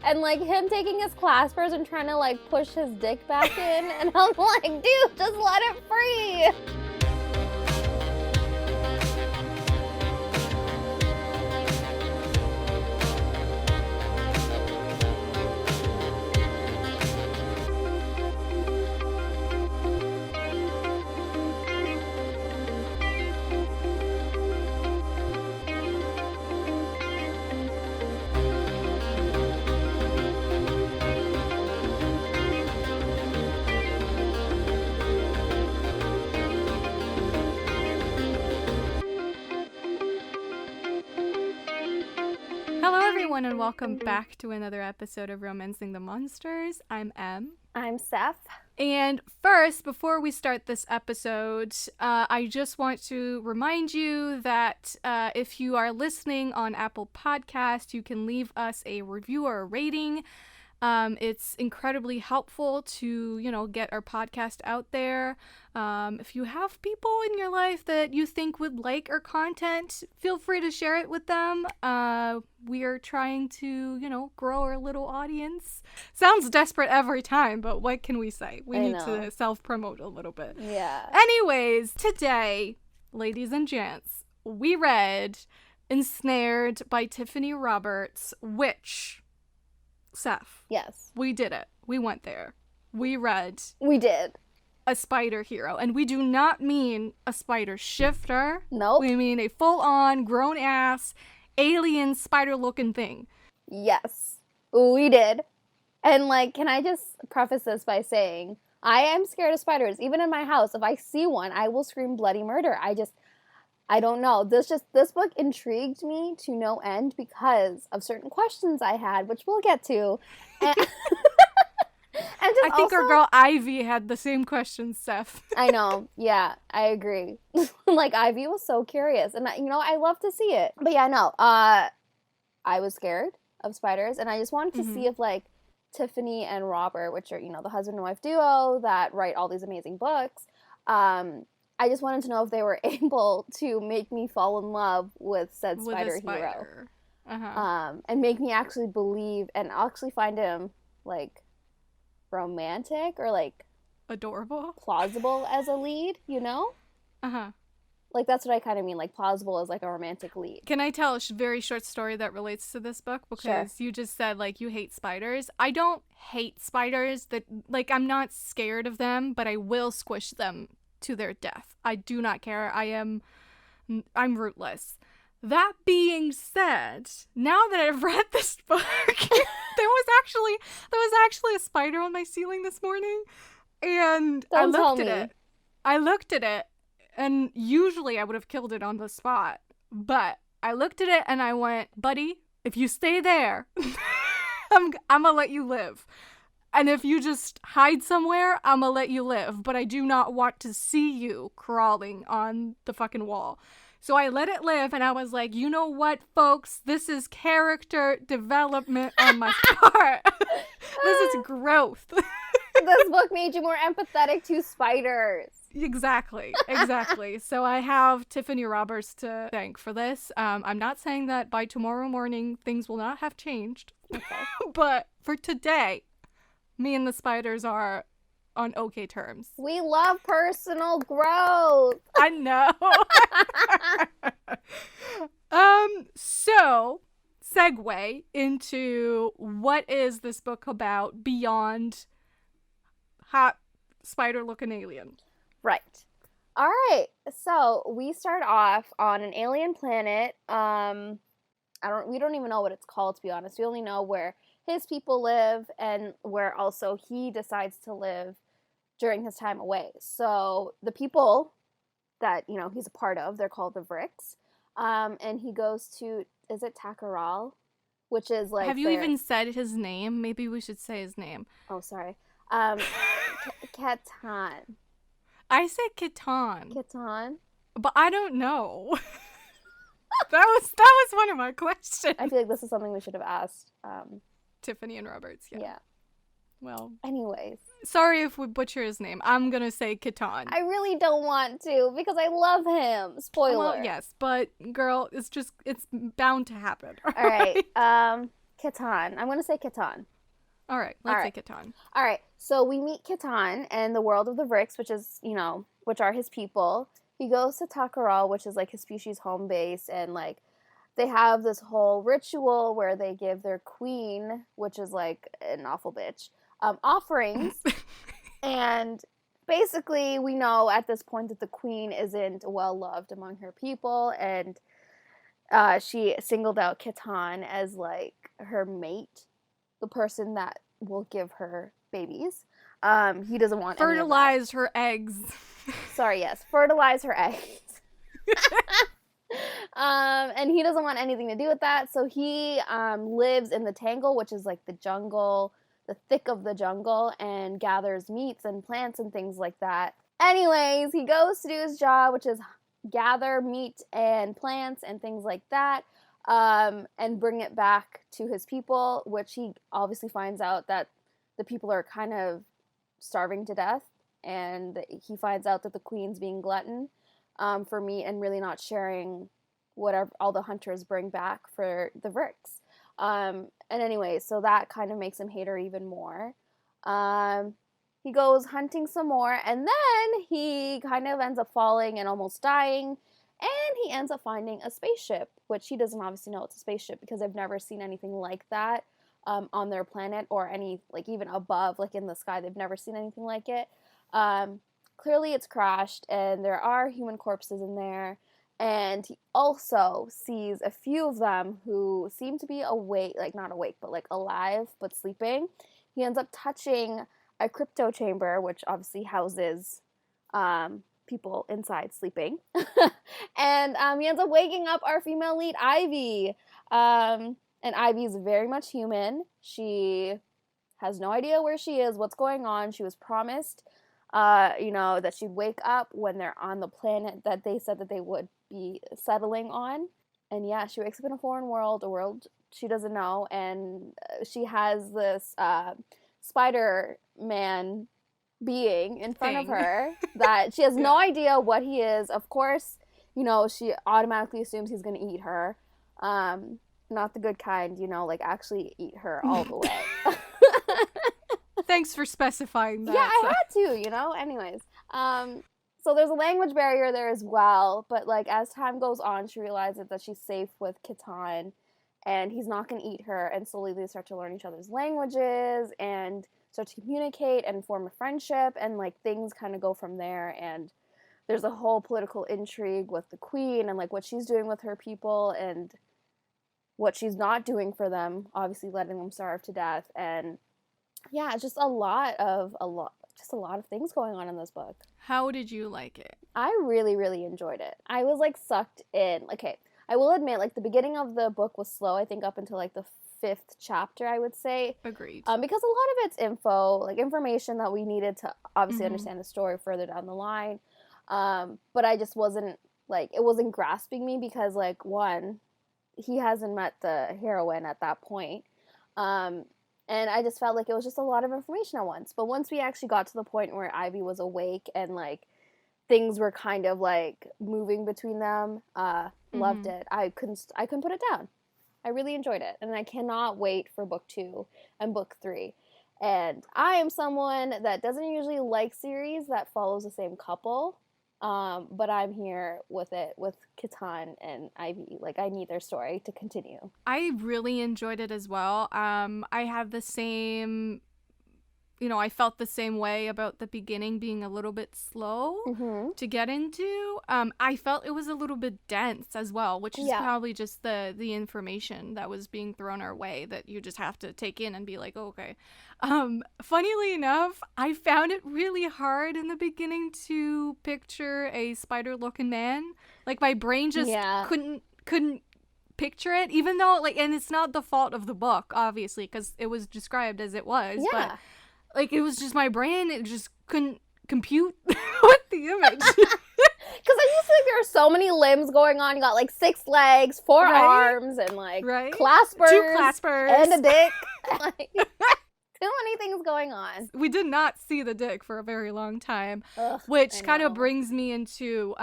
and like him taking his claspers and trying to like push his dick back in, and I'm like, dude, just let it free. And welcome back to another episode of Romancing the Monsters. I'm Em. I'm Seth. And first, before we start this episode, I just want to remind you that if you are listening on Apple Podcast, you can leave us a review or a rating. It's incredibly helpful to, get our podcast out there. If you have people in your life that you think would like our content, feel free to share it with them. We are trying to, grow our little audience. Sounds desperate every time, but what can we say? We need to self-promote a little bit. Yeah. Anyways, today, ladies and gents, we read Ensnared by Tiffany Roberts, which... Seth. Yes. We did it. We went there. We read. We did. A spider hero. And we do not mean a spider shifter. Nope. We mean a full-on, grown-ass, alien spider-looking thing. Yes. We did. And, can I just preface this by saying, I am scared of spiders. Even in my house, if I see one, I will scream bloody murder. I don't know. This book intrigued me to no end because of certain questions I had, which we'll get to. And I think our girl Ivy had the same questions, Seth. I know. Yeah, I agree. Ivy was so curious, and I love to see it. But yeah, no. I was scared of spiders, and I just wanted to see if Tiffany and Robert, which are the husband and wife duo that write all these amazing books, I just wanted to know if they were able to make me fall in love with said spider hero. Uh-huh. And make me actually believe and actually find him, romantic or, adorable? Plausible as a lead, Uh-huh. That's what I kind of mean, plausible as, a romantic lead. Can I tell a very short story that relates to this book? Because you just said, you hate spiders. I don't hate spiders. I'm not scared of them, but I will squish them to their death. I do not care. I'm rootless. That being said, now that I've read this book, there was actually a spider on my ceiling this morning, and I looked at it, and usually I would have killed it on the spot, but I looked at it and I went, buddy, if you stay there, I'm gonna let you live. And if you just hide somewhere, I'm gonna let you live. But I do not want to see you crawling on the fucking wall. So I let it live, and I was like, you know what, folks? This is character development on my part. This is growth. This book made you more empathetic to spiders. Exactly. So I have Tiffany Roberts to thank for this. I'm not saying that by tomorrow morning things will not have changed. Okay. But for today... me and the spiders are on okay terms. We love personal growth. I know. So, segue into what is this book about beyond hot spider-looking alien? Right. All right. So, we start off on an alien planet. We don't even know what it's called, to be honest. We only know where his people live and where also he decides to live during his time away. So the people that, he's a part of, they're called the Vricks. And he goes to, is it Takaral? Which is Have you even said his name? Maybe we should say his name. Oh, sorry. Ketahn. I said Ketahn. Ketahn? But I don't know. That was one of my questions. I feel like this is something we should have asked. Tiffany and Roberts, yeah. Well. Anyways. Sorry if we butcher his name. I'm gonna say Ketahn. I really don't want to because I love him. Spoiler. Well, yes, but girl, it's bound to happen. All right. Ketahn. I'm going to say Ketahn. All right, let's say Ketahn. All right, so we meet Ketahn and the world of the Vrix, which is, which are his people. He goes to Takaral, which is, like, his species' home base, and, like, they have this whole ritual where they give their queen, which is, like, an awful bitch, offerings. And basically, we know at this point that the queen isn't well-loved among her people, and she singled out Ketahn as, like, her mate, the person that will give her babies. He doesn't want fertilize her eggs. Sorry, yes, fertilize her eggs. And he doesn't want anything to do with that, so he lives in the tangle, which is like the jungle, the thick of the jungle, and gathers meats and plants and things like that. Anyways, he goes to do his job, which is gather meat and plants and things like that. And bring it back to his people, which he obviously finds out that the people are kind of starving to death, and he finds out that the queen's being glutton for meat and really not sharing whatever all the hunters bring back for the Vrix. And anyway, so that kind of makes him hate her even more. He goes hunting some more, and then he kind of ends up falling and almost dying. And he ends up finding a spaceship, which he doesn't obviously know it's a spaceship because I've never seen anything like that on their planet, or any, like, even above, like in the sky. They've never seen anything like it. Clearly it's crashed, and there are human corpses in there. And he also sees a few of them who seem to be awake, like not awake, but like alive, but sleeping. He ends up touching a crypto chamber, which obviously houses people inside sleeping. And he ends up waking up our female lead, Ivy. And Ivy is very much human. She has no idea where she is, what's going on. She was promised, that she'd wake up when they're on the planet that they said that they would be settling on. And yeah, she wakes up in a foreign world, a world she doesn't know. And she has this Spider-Man being in front of her that she has no idea what he is. Of course, she automatically assumes he's going to eat her. Not the good kind, like actually eat her all the way. Thanks for specifying that. Yeah, I had to, anyways. So there's a language barrier there as well, but like as time goes on, she realizes that she's safe with Ketahn, and he's not going to eat her, and slowly they start to learn each other's languages and start to communicate and form a friendship, and like things kind of go from there. And there's a whole political intrigue with the queen and like what she's doing with her people and what she's not doing for them, obviously letting them starve to death. And yeah, it's just a lot of things going on in this book. How did you like it? I really, really enjoyed it. I was like sucked in. Okay, I will admit, like the beginning of the book was slow, I think up until like the 5th chapter, I would say. Agreed. Because a lot of it's information that we needed to obviously understand the story further down the line. But I just wasn't, like, it wasn't grasping me because, like, one, he hasn't met the heroine at that point. And I just felt like it was just a lot of information at once. But once we actually got to the point where Ivy was awake and, like, things were kind of, like, moving between them, loved it. I couldn't put it down. I really enjoyed it. And I cannot wait for book 2 and book 3. And I am someone that doesn't usually like series that follows the same couple. But I'm here with it, with Ketahn and Ivy. Like, I need their story to continue. I really enjoyed it as well. I have the same, I felt the same way about the beginning being a little bit slow to get into. I felt it was a little bit dense as well, which is probably just the information that was being thrown our way that you just have to take in and be like, oh, okay. Funnily enough, I found it really hard in the beginning to picture a spider-looking man. Like, my brain just couldn't picture it, even though, like, and it's not the fault of the book, obviously, because it was described as it was, but, like, it was just my brain, it just couldn't compute with the image. Because I used to think there are so many limbs going on. You got, like, 6 legs, 4 arms, and, like, claspers. 2 claspers. And a dick. Like, too many things going on. We did not see the dick for a very long time, Ugh, which kind of brings me into,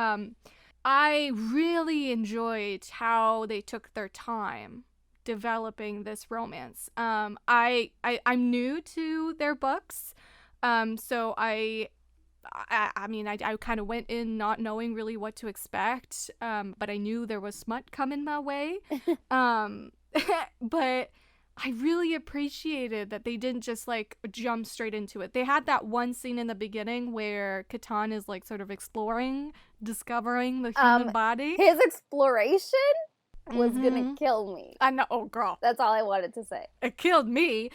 I really enjoyed how they took their time developing this romance. I'm new to their books, so I mean, I kind of went in not knowing really what to expect, but I knew there was smut coming my way. But I really appreciated that they didn't just, like, jump straight into it. They had that one scene in the beginning where Ketahn is, like, sort of discovering the human body. His exploration was gonna kill me. I know. Oh, girl. That's all I wanted to say. It killed me.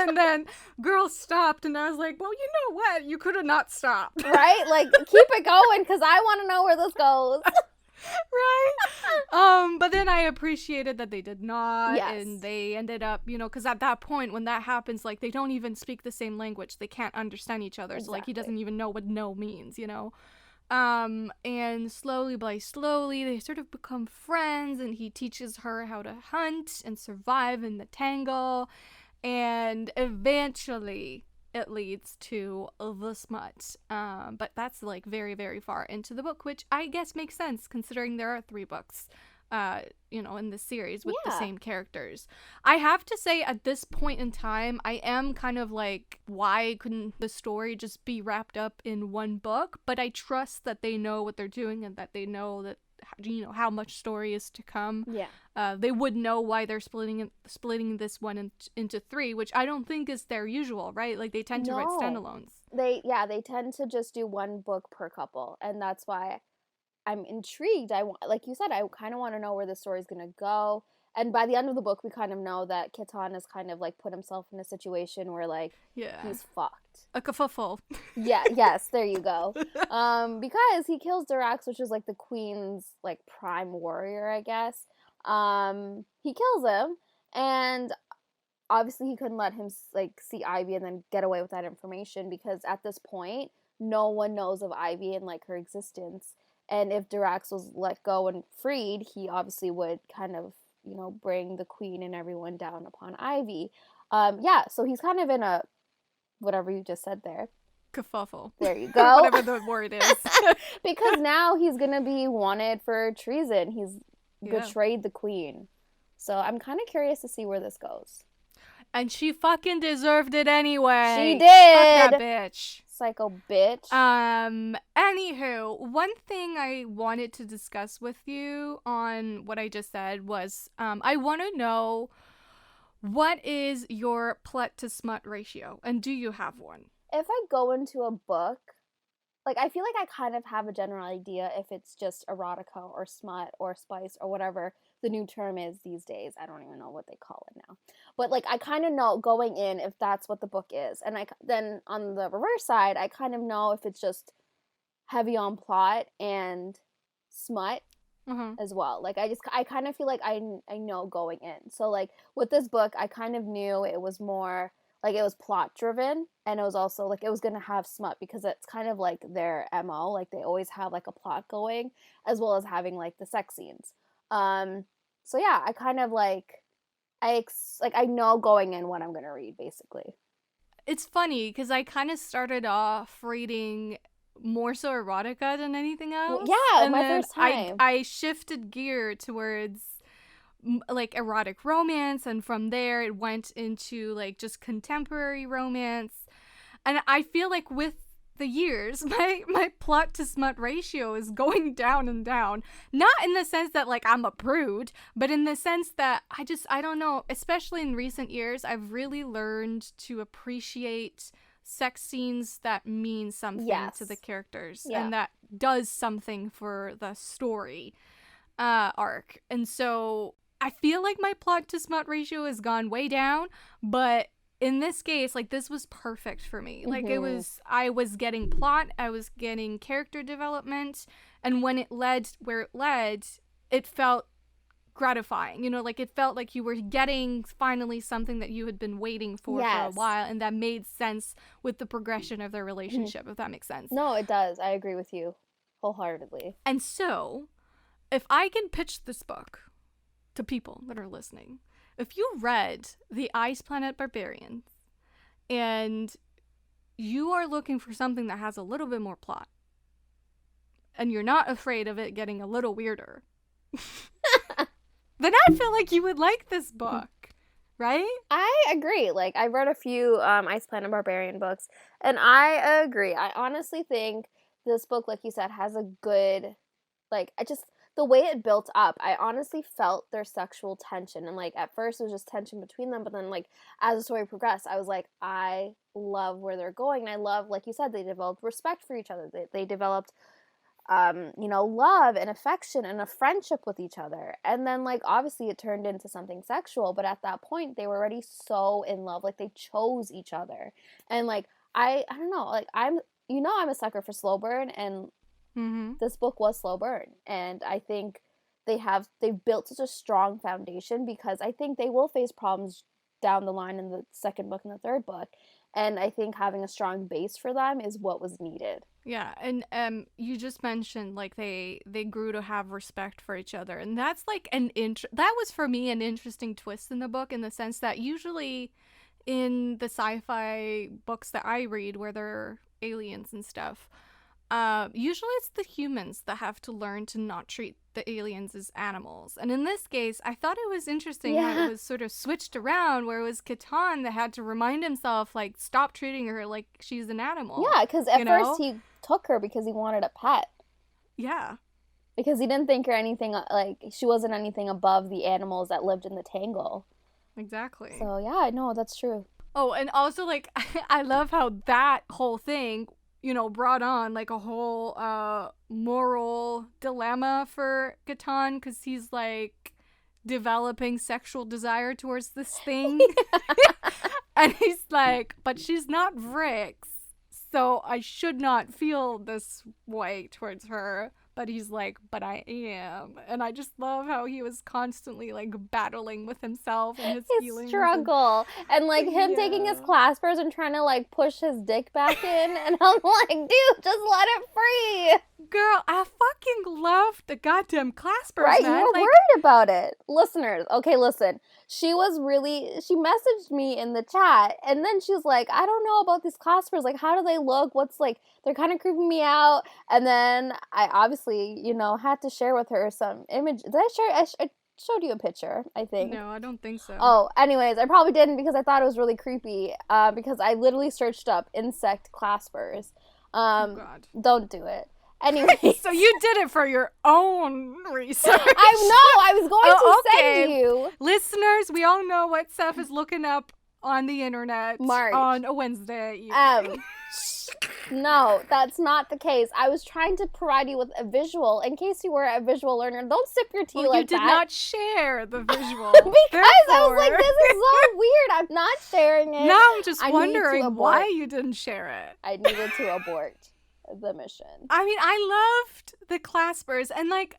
And then girl stopped, and I was like, well, you know what? You could have not stopped. Right? Like, keep it going, because I want to know where this goes. Right? But then I appreciated that they did not, yes. and they ended up, you know, because at that point, when that happens, like, they don't even speak the same language. They can't understand each other. Exactly. So, like, he doesn't even know what no means, you know? And slowly by slowly, they sort of become friends, and he teaches her how to hunt and survive in the tangle, and eventually it leads to the smut. But that's, like, very, very far into the book, which I guess makes sense considering there are 3 books, you know, in the series with the same characters. I have to say, at this point in time, I am kind of like, why couldn't the story just be wrapped up in one book? But I trust that they know what they're doing, and that they know that, you know, how much story is to come. Yeah. They would know why they're splitting this one into 3, which I don't think is their usual, right? Like, they tend to write standalones. They tend to just do one book per couple, and that's why I'm intrigued. Like you said, I kind of want to know where the story's gonna go. And by the end of the book, we kind of know that Ketahn has kind of, like, put himself in a situation where, like, he's fucked. A kerfuffle. Yeah, yes, there you go. Because he kills Durax, which is, like, the queen's, like, prime warrior, I guess. He kills him, and obviously he couldn't let him, like, see Ivy and then get away with that information, because at this point, no one knows of Ivy and, like, her existence. And if Durax was let go and freed, he obviously would kind of, you know, bring the queen and everyone down upon Ivy. So he's kind of in a, whatever you just said there. Kerfuffle. There you go. Whatever the word is. Because now he's going to be wanted for treason. He's betrayed the queen. So I'm kind of curious to see where this goes. And she fucking deserved it anyway. She did. Fuck that bitch. Psycho bitch. Anywho, one thing I wanted to discuss with you on what I just said was, I want to know, what is your plot to smut ratio, and do you have one? If I go into a book, like, I feel like I kind of have a general idea if it's just erotica or smut or spice or whatever the new term is these days. I don't even know what they call it now. But, like, I kind of know going in if that's what the book is. And then on the reverse side, I kind of know if it's just heavy on plot and smut as well. Like, I kind of feel like I know going in. So, like, with this book, I kind of knew it was more, like, it was plot driven, and it was also, like, it was gonna have smut because it's kind of like their MO. Like, they always have, like, a plot going, as well as having, like, the sex scenes. So yeah, I kind of, like, I know going in what I'm gonna read, basically. It's funny because I kind of started off reading more so erotica than anything else. Well, yeah, and my then first time. I shifted gear towards, like, erotic romance, and from there it went into, like, just contemporary romance. And I feel like with the years, my plot to smut ratio is going down and down. Not in the sense that, like, I'm a prude, but in the sense that I don't know, especially in recent years, I've really learned to appreciate sex scenes that mean something to the characters and that does something for the story arc. And so I feel like my plot to smut ratio has gone way down, but in this case, like, this was perfect for me. Like, I was getting plot, I was getting character development, and when it led where it led, it felt gratifying. You know, like, it felt like you were getting finally something that you had been waiting for a while, and that made sense with the progression of their relationship, if that makes sense. No, it does. I agree with you wholeheartedly. And so, if I can pitch this book to people that are listening, if you read The Ice Planet Barbarians and you are looking for something that has a little bit more plot and you're not afraid of it getting a little weirder, then I feel like you would like this book, right? I agree. Like, I read a few Ice Planet Barbarian books, and I agree. I honestly think this book, like you said, has a good, like, the way it built up, I honestly felt their sexual tension. And, like, at first it was just tension between them, but then, like, as the story progressed, I was like, I love where they're going. And I love, like you said, they developed respect for each other. They developed love and affection and a friendship with each other. And then, like, obviously it turned into something sexual, but at that point they were already so in love. Like, they chose each other. And, like, I don't know, like, I'm a sucker for slow burn, and this book was slow burn. And I think they've built such a strong foundation, because I think they will face problems down the line in the second book and the third book. And I think having a strong base for them is what was needed. Yeah, and you just mentioned, like, they grew to have respect for each other, and that's like that was for me an interesting twist in the book, in the sense that usually in the sci-fi books that I read, where they're aliens and stuff, usually it's the humans that have to learn to not treat the aliens as animals. And in this case, I thought it was interesting how it was sort of switched around, where it was Ketahn that had to remind himself, like, stop treating her like she's an animal. Yeah, because at first he took her because he wanted a pet. Yeah. Because he didn't think her anything, like, she wasn't anything above the animals that lived in the Tangle. Exactly. So, yeah, no, that's true. Oh, and also, like, I love how that whole thing, brought on, like, a whole moral dilemma for Ketahn, because he's, like, developing sexual desire towards this thing. And he's like, but she's not Vrix, so I should not feel this way towards her. But he's like, but I am. And I just love how he was constantly, like, battling with himself and his feelings. Struggle. And like, him taking his claspers and trying to, like, push his dick back in. And I'm like, dude, just let it free. Girl, I fucking love the goddamn claspers, right, man. You were worried about it. Listeners, okay, listen. She messaged me in the chat, and then she's like, I don't know about these claspers. Like, how do they look? They're kind of creeping me out. And then I obviously, had to share with her some image. Did I share? I showed you a picture, I think. No, I don't think so. Oh, anyways, I probably didn't, because I thought it was really creepy, because I literally searched up insect claspers. Oh, God. Don't do it. Anyway. So you did it for your own research. I was going to send you. Listeners, we all know what Seth is looking up on the internet on a Wednesday evening. No, that's not the case. I was trying to provide you with a visual, in case you were a visual learner. Don't sip your tea like that. You did not share the visual. Because I was like, this is so weird. I'm not sharing it. Now I'm just wondering why you didn't share it. I needed to abort the mission. I mean, I loved the claspers, and, like,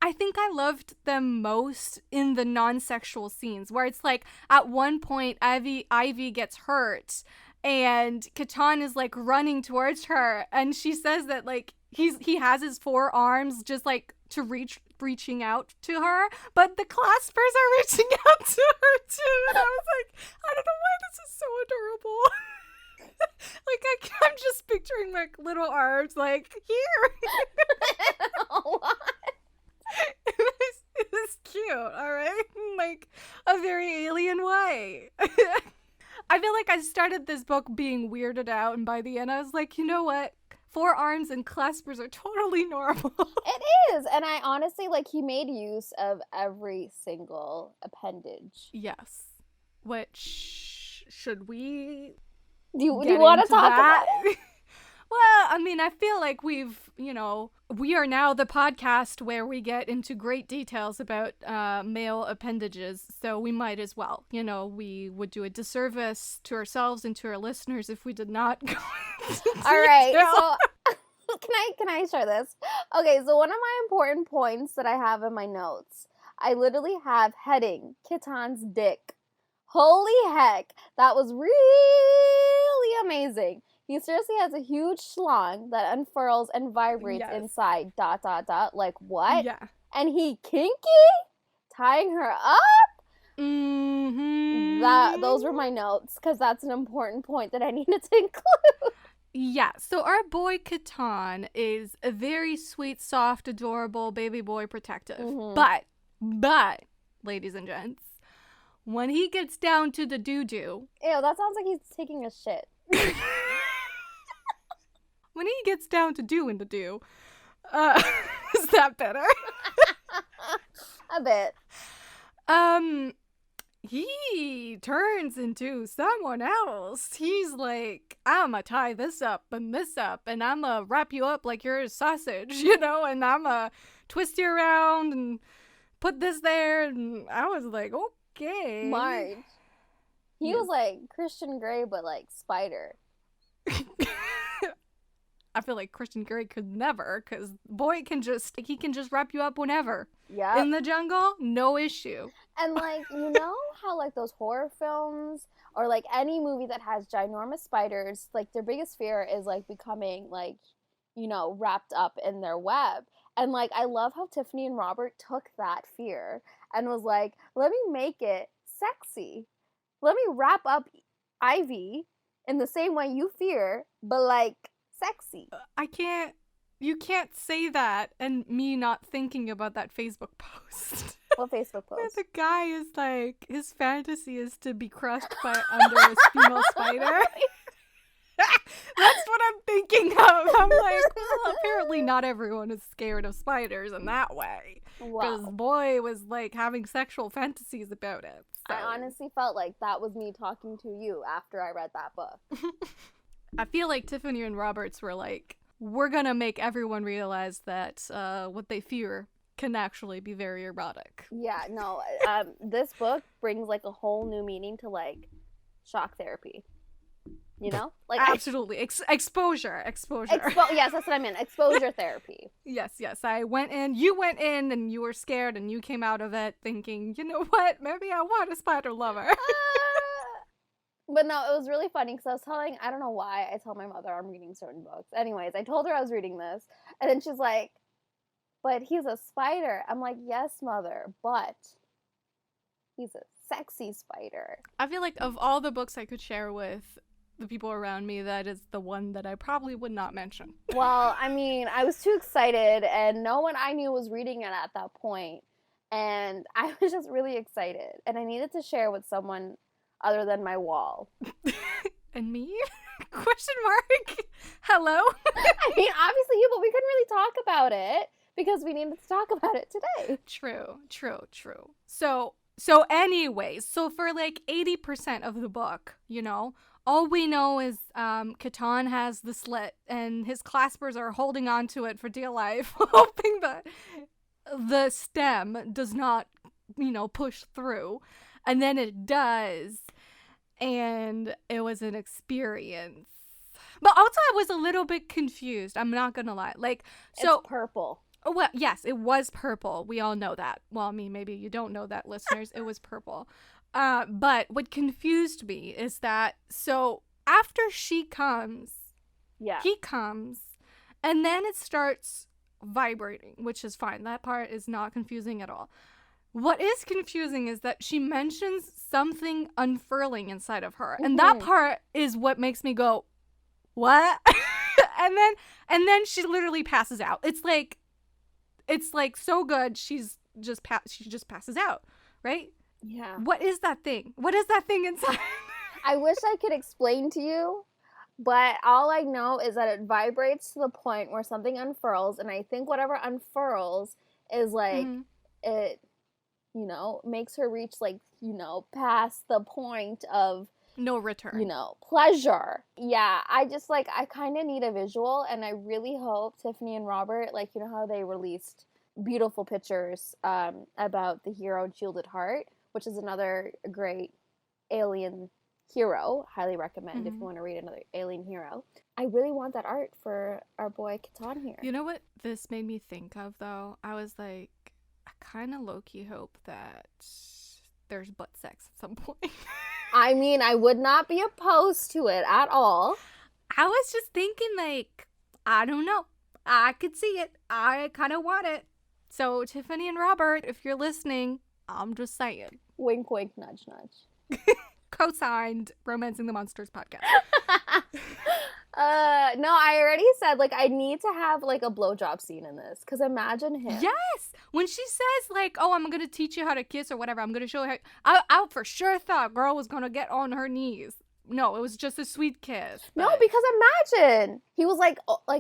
I think I loved them most in the non-sexual scenes, where it's like, at one point Ivy gets hurt, and Ketahn is, like, running towards her, and she says that, like, he has his forearms just, like, to reaching out to her, but the claspers are reaching out to her too, and I was like, I don't know why this is so adorable. Like, I'm just picturing, like, little arms, like, here. What? It was cute, all right? Like, a very alien way. I feel like I started this book being weirded out, and by the end I was like, you know what? Forearms and claspers are totally normal. It is, and I honestly, like, he made use of every single appendage. Yes. Which, should we... Do you want to talk about it? Well, I mean, I feel like we are now the podcast where we get into great details about male appendages, so we might as well. We would do a disservice to ourselves and to our listeners if we did not go into detail. All right, so can I share this? Okay, so one of my important points that I have in my notes, I literally have heading, Ketahn's dick. Holy heck, that was really amazing. He seriously has a huge schlong that unfurls and vibrates inside, ... Like, what? Yeah. And he kinky? Tying her up? Mm-hmm. Those were my notes, because that's an important point that I needed to include. Yeah, so our boy Ketahn is a very sweet, soft, adorable baby boy protective. Mm-hmm. But But, ladies and gents, when he gets down to the doo-doo... Ew, that sounds like he's taking a shit. When he gets down to doing the do, is that better? A bit. He turns into someone else. He's like, I'ma tie this up, and I'ma wrap you up like you're a sausage, you know, and I'ma twist you around and put this there. And I was like, okay. Marge. He was like Christian Grey, but like Spider. I feel like Christian Grey could never, because boy can just wrap you up whenever. Yeah. In the jungle, no issue. And like, you know how like those horror films or like any movie that has ginormous spiders, like their biggest fear is like becoming like, you know, wrapped up in their web. And like, I love how Tiffany and Robert took that fear and was like, let me make it sexy. Let me wrap up Ivy in the same way you fear, but like sexy. You can't say that and me not thinking about that Facebook post. What Facebook post? The guy is like, his fantasy is to be crushed by under a female spider. That's what I'm thinking of. I'm like, well, apparently not everyone is scared of spiders in that way. Because boy was like having sexual fantasies about it. So. I honestly felt like that was me talking to you after I read that book. I feel like Tiffany and Roberts were like, we're gonna make everyone realize that what they fear can actually be very erotic. Yeah, no, this book brings like a whole new meaning to like shock therapy. You know? Like absolutely. Exposure. Yes, that's what I meant. Exposure therapy. Yes. You went in and you were scared and you came out of it thinking, you know what? Maybe I want a spider lover. But no, it was really funny because I don't know why I tell my mother I'm reading certain books. Anyways, I told her I was reading this, and then she's like, but he's a spider. I'm like, yes, mother, but he's a sexy spider. I feel like of all the books I could share with the people around me, that is the one that I probably would not mention. Well, I mean, I was too excited, and no one I knew was reading it at that point, and I was just really excited, and I needed to share with someone other than my wall. And me? Question mark? Hello? I mean, obviously you, but we couldn't really talk about it because we needed to talk about it today. True. So anyways, so for like 80% of the book, you know, all we know is Ketahn has the slit and his claspers are holding on to it for dear life, hoping that the stem does not, you know, push through. And then it does. And it was an experience. But also I was a little bit confused. I'm not going to lie. Like, so it's purple. Oh, well, yes, it was purple. We all know that. Well, I mean, maybe you don't know that, listeners. It was purple. But what confused me is that, so after she comes, he comes, and then it starts vibrating, which is fine. That part is not confusing at all. What is confusing is that she mentions something unfurling inside of her. And that part is what makes me go, what? and then she literally passes out. It's like so good she just passes out, right? Yeah. What is that thing? What is that thing inside? I wish I could explain to you, but all I know is that it vibrates to the point where something unfurls, and I think whatever unfurls is like it, you know, makes her reach like, you know, past the point of no return, you know, pleasure. Yeah, I just like, I kind of need a visual, and I really hope Tiffany and Robert, like, you know how they released beautiful pictures about the hero in Shielded Heart, which is another great alien hero. Highly recommend if you want to read another alien hero. I really want that art for our boy Ketahn here. You know what this made me think of, though? I was like, I kind of low-key hope that there's butt sex at some point. I mean, I would not be opposed to it at all. I was just thinking, like, I don't know. I could see it. I kind of want it. So, Tiffany and Robert, if you're listening, I'm just saying. Wink, wink, nudge, nudge. Co-signed Romancing the Monsters podcast. No, I already said, like, I need to have, like, a blowjob scene in this. Because imagine him. Yes! When she says, like, oh, I'm gonna teach you how to kiss or whatever, I'm gonna show her. I for sure thought girl was gonna get on her knees. No, it was just a sweet kiss. But... No, because imagine. He was, like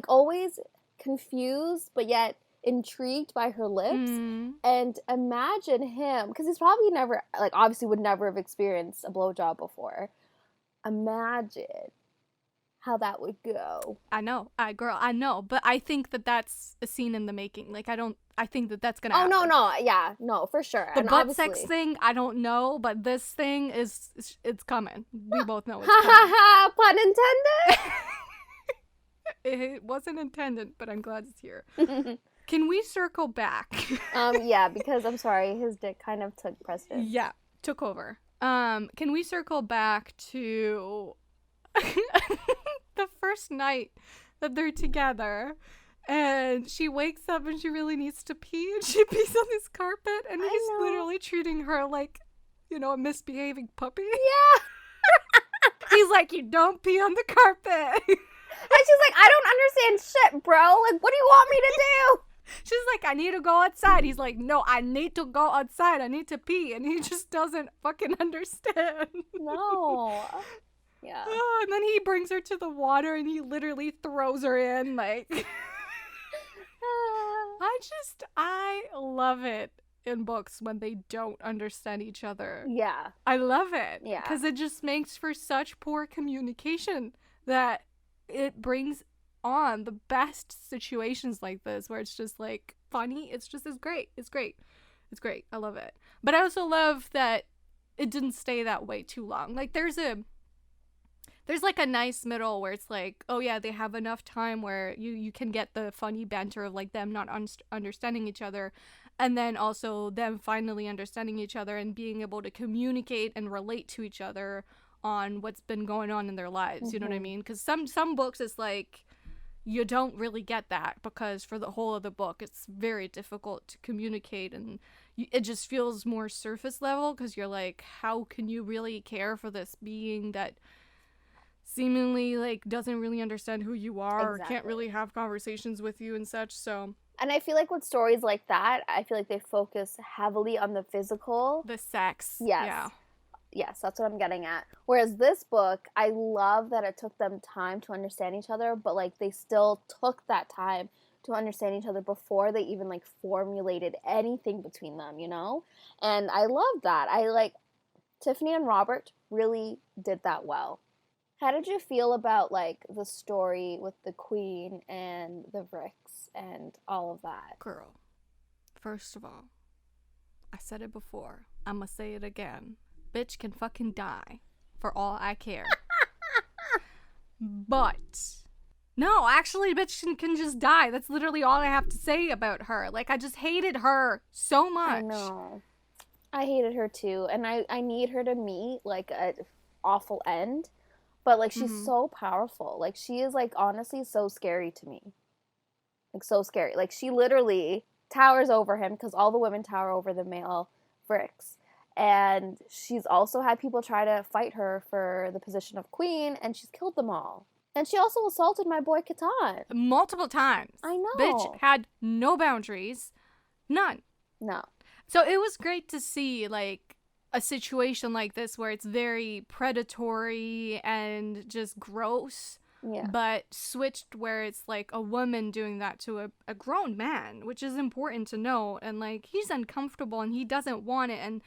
always confused, but yet intrigued by her lips. And imagine him, because he's probably never, like, obviously would never have experienced a blowjob before. Imagine how that would go. I know, I know, but I think that that's a scene in the making. Like, I think that that's gonna happen. No, yeah, no, for sure. The and butt sex thing, I don't know, but this thing it's coming. We both know it's coming. Pun intended? It wasn't intended, but I'm glad it's here. Can we circle back? Yeah, because I'm sorry, his dick kind of took precedence. Yeah, took over. Can we circle back to the first night that they're together, and she wakes up and she really needs to pee, and she pees on his carpet, and he's literally treating her like, you know, a misbehaving puppy. Yeah. He's like, you don't pee on the carpet. And she's like, I don't understand shit, bro. Like, what do you want me to do? She's like, I need to go outside. He's like, no, I need to go outside. I need to pee. And he just doesn't fucking understand. No. Yeah. Oh, and then he brings her to the water and he literally throws her in, like... I love it in books when they don't understand each other. Yeah. I love it. Yeah. Because it just makes for such poor communication that it brings on the best situations like this, where it's just like funny. It's great. It's great. I love it. But I also love that it didn't stay that way too long. Like, there's like a nice middle where it's like, oh yeah, they have enough time where you can get the funny banter of like them not understanding each other, and then also them finally understanding each other and being able to communicate and relate to each other on what's been going on in their lives. You know what I mean? Because some books, it's like you don't really get that, because for the whole of the book it's very difficult to communicate, and it just feels more surface level, because you're like, how can you really care for this being that seemingly like doesn't really understand who you are, or can't really have conversations with you and such. So, and I feel like with stories like that, I feel like they focus heavily on the physical, the sex. Yes, that's what I'm getting at. Whereas this book, I love that it took them time to understand each other, but like they still took that time to understand each other before they even like formulated anything between them, you know? And I love that. I like Tiffany and Robert really did that well. How did you feel about, like, the story with the queen and the Vrix and all of that? Girl, first of all, I said it before. I'ma say it again. Bitch can fucking die for all I care. But, no, actually, bitch can just die. That's literally all I have to say about her. Like, I just hated her so much. I know. I hated her, too. And I need her to meet, like, an awful end. But, like, she's so powerful. Like, she is, like, honestly so scary to me. Like, so scary. Like, she literally towers over him, because all the women tower over the male Vrix. And she's also had people try to fight her for the position of queen, and she's killed them all. And she also assaulted my boy Ketahn. Multiple times. I know. Bitch had no boundaries. None. No. So it was great to see, like, a situation like this where it's very predatory and just gross, but switched where it's like a woman doing that to a grown man, which is important to know. And like, he's uncomfortable and he doesn't want it, and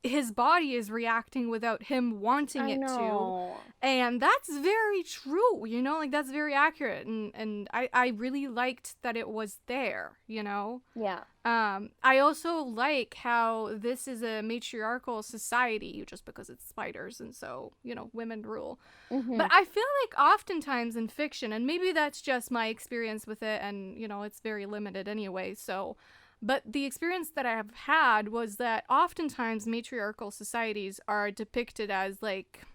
his body is reacting without him wanting it to. And that's very true, you know, like that's very accurate. And I really liked that it was there, you know? Yeah. I also like how this is a matriarchal society just because it's spiders, and so, you know, women rule. But I feel like oftentimes in fiction, and maybe that's just my experience with it, and, you know, it's very limited anyway, so... But the experience that I have had was that oftentimes matriarchal societies are depicted as, like,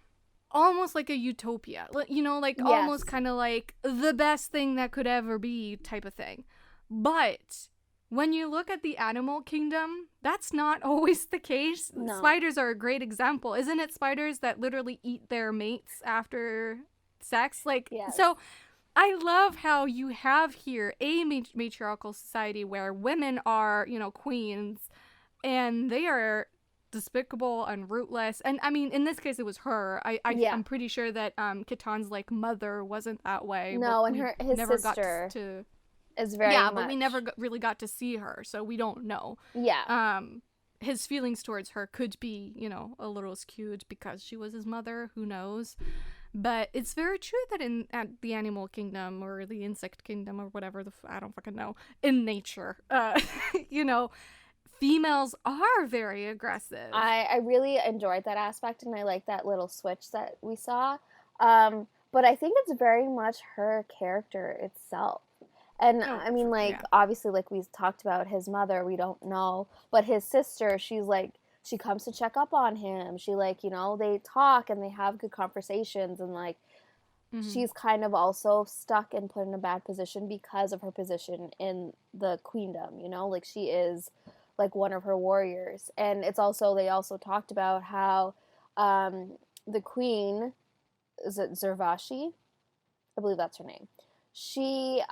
almost like a utopia. You know, like, almost kind of like the best thing that could ever be type of thing. But when you look at the animal kingdom, that's not always the case. No. Spiders are a great example. Isn't it spiders that literally eat their mates after sex. Like, Yes. so I love how you have here a matriarchal society where women are, you know, queens, and they are despicable and rootless. And I mean, in this case, it was her. I'm pretty sure that Ketahn's like mother wasn't that way. No, but and his never sister got to is very yeah, much. but we never really got to see her, so we don't know. Yeah. His feelings towards her could be, you know, a little skewed because she was his mother. Who knows? But it's very true that at the animal kingdom or the insect kingdom or whatever I don't fucking know, in nature, you know, females are very aggressive. I really enjoyed that aspect, and I like that little switch that we saw. But I think it's very much her character itself. And I mean, like, obviously, like we talked about his mother, we don't know. But his sister, she's like, she comes to check up on him. She, like, you know, they talk and they have good conversations. And, like, she's kind of also stuck and put in a bad position because of her position in the queendom, you know? Like, she is, like, one of her warriors. And it's also, they also talked about how the queen, is it Zervashi? I believe that's her name. She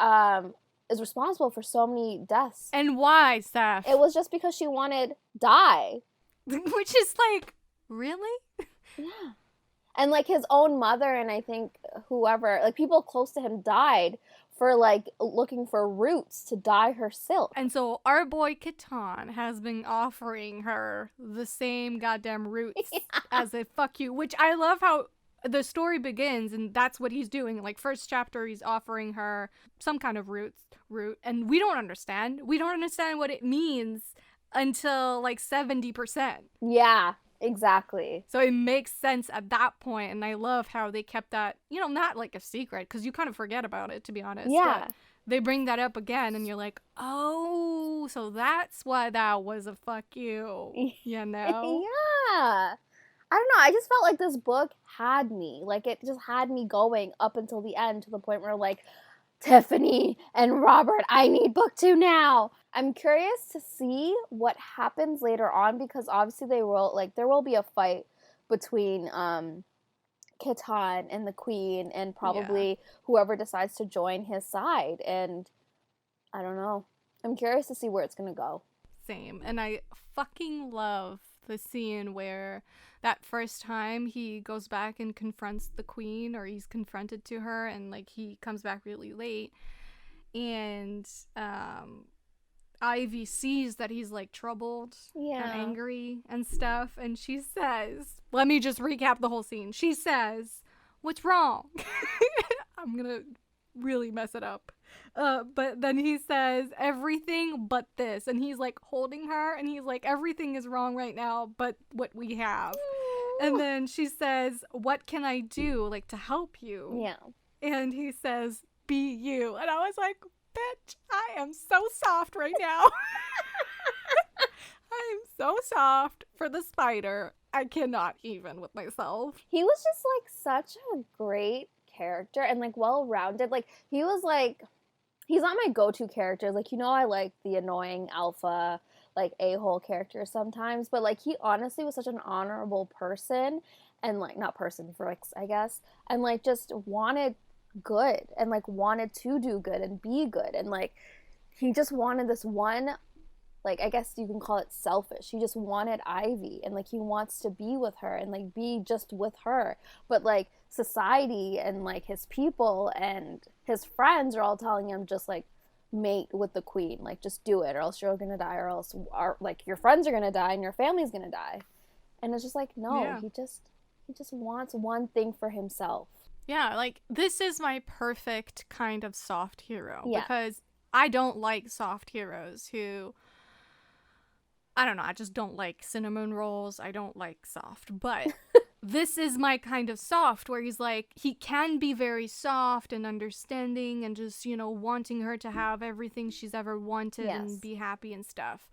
is responsible for so many deaths. And why, Steph? It was just because she wanted die. Which is like, really? Yeah. And like his own mother and I think whoever, like people close to him died for like looking for roots to dye her silk. And so our boy Ketahn has been offering her the same goddamn roots as a fuck you, which I love how the story begins and that's what he's doing. Like first chapter he's offering her some kind of root and we don't understand what it means until like 70%. Yeah, exactly. So it makes sense at that point, and I love how they kept that, you know, not like a secret because you kind of forget about it, to be honest. Yeah, but they bring that up again and you're like, oh, so that's why that was a fuck you, you know? Yeah. I don't know. I just felt like this book had me. Like, it just had me going up until the end to the point where, like, Tiffany and Robert, I need book 2 now. I'm curious to see what happens later on because obviously there will be a fight between Ketahn and the queen and probably whoever decides to join his side. And I don't know. I'm curious to see where it's going to go. Same. And I fucking love the scene where that first time he goes back and confronts the queen, or he's confronted to her, and like he comes back really late, and Ivy sees that he's like troubled and angry and stuff, and she says, let me just recap the whole scene. She says, what's wrong? I'm gonna really mess it up. But then he says, everything but this. And he's like holding her and he's like, everything is wrong right now but what we have. And then she says, what can I do, like, to help you? Yeah. And he says, be you. And I was like, bitch, I am so soft right now. I am so soft for the spider. I cannot even with myself. He was just like such a great character and like well-rounded. Like he was like, he's not my go-to character. Like, you know, I like the annoying alpha, like a-hole character sometimes, but like he honestly was such an honorable person and like not person for like I guess, and like just wanted good and like wanted to do good and be good, and like he just wanted this one, like I guess you can call it selfish. He just wanted Ivy and like he wants to be with her and like be just with her, but like society and like his people and his friends are all telling him just like mate with the queen, like just do it or else you're gonna die, or else like your friends are gonna die and your family's gonna die. And it's just like no, he just wants one thing for himself. Yeah, like this is my perfect kind of soft hero, because I don't like soft heroes who, I don't know, I just don't like cinnamon rolls. I don't like soft, but this is my kind of soft where he's like, he can be very soft and understanding and just, you know, wanting her to have everything she's ever wanted and be happy and stuff.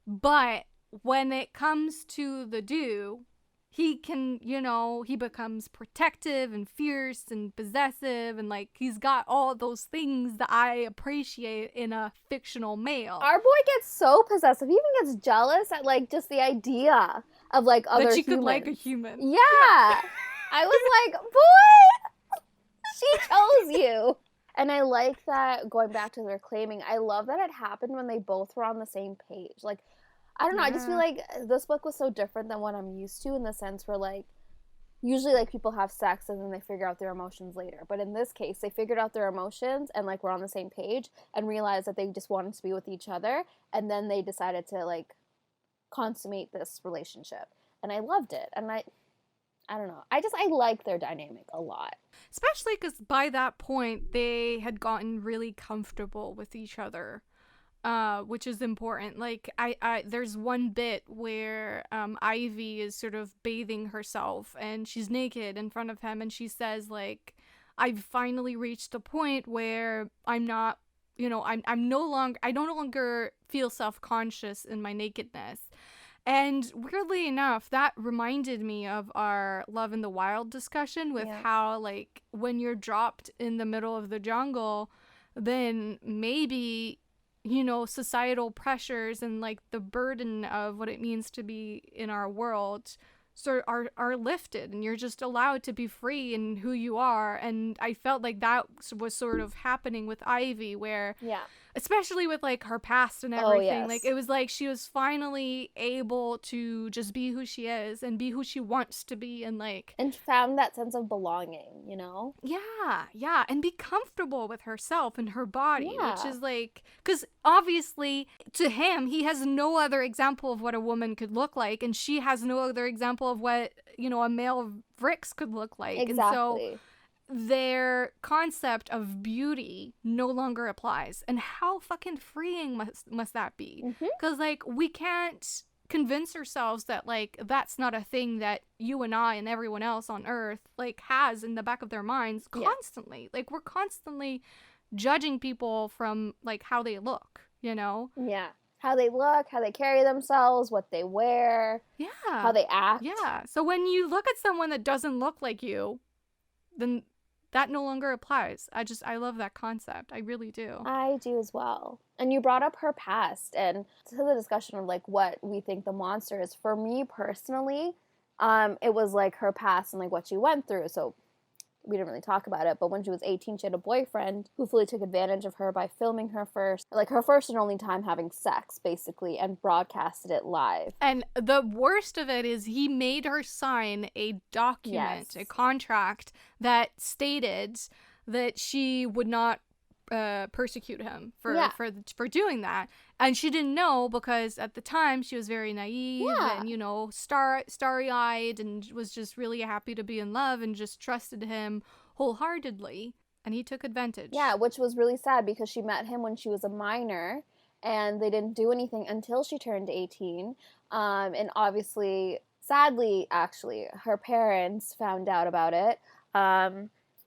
But when it comes to the do, he can, you know, he becomes protective and fierce and possessive and like he's got all those things that I appreciate in a fictional male. Our boy gets so possessive. He even gets jealous at like just the idea of like other that she humans. Could like a human. Yeah. I was like, boy, She chose you. And I like that, going back to their claiming, I love that it happened when they both were on the same page. Like, I don't know, I just feel like this book was so different than what I'm used to, in the sense where, like, usually, like, people have sex and then they figure out their emotions later. But in this case, they figured out their emotions and, like, were on the same page and realized that they just wanted to be with each other. And then they decided to, like, consummate this relationship. And I loved it. And I don't know. I like their dynamic a lot. Especially because by that point, they had gotten really comfortable with each other. Which is important. Like, I there's one bit where Ivy is sort of bathing herself and she's naked in front of him, and she says, like, I've finally reached a point where I'm not, I'm no longer, I no longer feel self-conscious in my nakedness. And weirdly enough, that reminded me of our Love in the Wild discussion with how, like, when you're dropped in the middle of the jungle, then maybe, societal pressures and, like, the burden of what it means to be in our world sort are lifted, and you're just allowed to be free in who you are. And I felt like that was sort of happening with Ivy, where especially with, like, her past and everything, like, it was like she was finally able to just be who she is and be who she wants to be, and, like, and found that sense of belonging, yeah, and be comfortable with herself and her body, which is, like, because obviously to him, he has no other example of what a woman could look like, and she has no other example of what, a male Vrix could look like. Exactly. And so their concept of beauty no longer applies. And how fucking freeing must that be? Because, like, we can't convince ourselves that, like, that's not a thing that you and I and everyone else on Earth, like, has in the back of their minds constantly. Like, we're constantly judging people from, like, how they look, How they look, how they carry themselves, what they wear, how they act. So when you look at someone that doesn't look like you, then that no longer applies. I love that concept. I really do. I do as well. And you brought up her past, and to the discussion of, like, what we think the monster is. For me personally, it was, like, her past and, like, what she went through. So we didn't really talk about it, but when she was 18, she had a boyfriend who fully took advantage of her by filming her first and only time having sex, basically, and broadcasted it live. And the worst of it is he made her sign a document, a contract that stated that she would not persecute him for doing that. And she didn't know, because at the time she was very naive and, starry-eyed, and was just really happy to be in love and just trusted him wholeheartedly. And he took advantage. Yeah, which was really sad, because she met him when she was a minor, and they didn't do anything until she turned 18. And obviously, sadly, actually, her parents found out about it.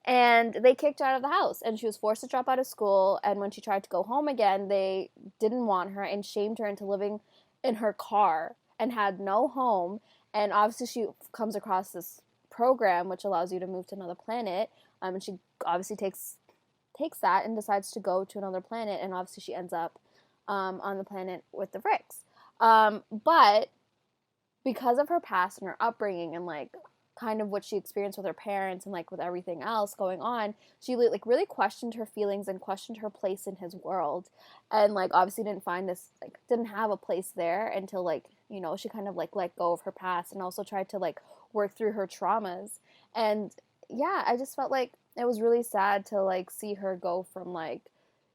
And they kicked her out of the house, and she was forced to drop out of school. And when she tried to go home again, they didn't want her and shamed her into living in her car and had no home. And obviously she comes across this program which allows you to move to another planet. And she obviously takes that and decides to go to another planet. And obviously she ends up on the planet with the Vrix. But because of her past and her upbringing and, like, kind of what she experienced with her parents and, like, with everything else going on, she, like, really questioned her feelings and questioned her place in his world, and, like, obviously didn't have a place there until, like, she kind of, like, let go of her past, and also tried to, like, work through her traumas. And I just felt like it was really sad to, like, see her go from, like,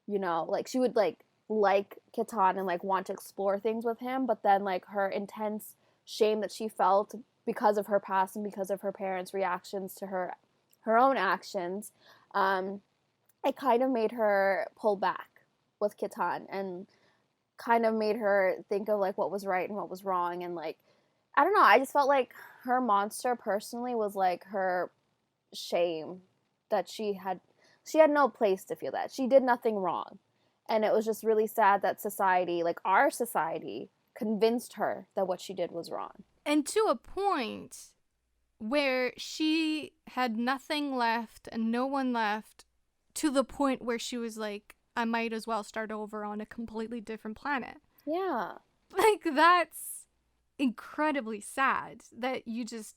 like, she would, like Ketahn and, like, want to explore things with him, but then, like, her intense shame that she felt because of her past and because of her parents' reactions to her own actions, it kind of made her pull back with Ketahn, and kind of made her think of, like, what was right and what was wrong. And, like, I don't know, I just felt like her monster personally was, like, her shame that she had no place to feel that. She did nothing wrong. And it was just really sad that society, like our society, convinced her that what she did was wrong. And to a point where she had nothing left and no one left, to the point where she was like, I might as well start over on a completely different planet. Yeah. Like, that's incredibly sad that you just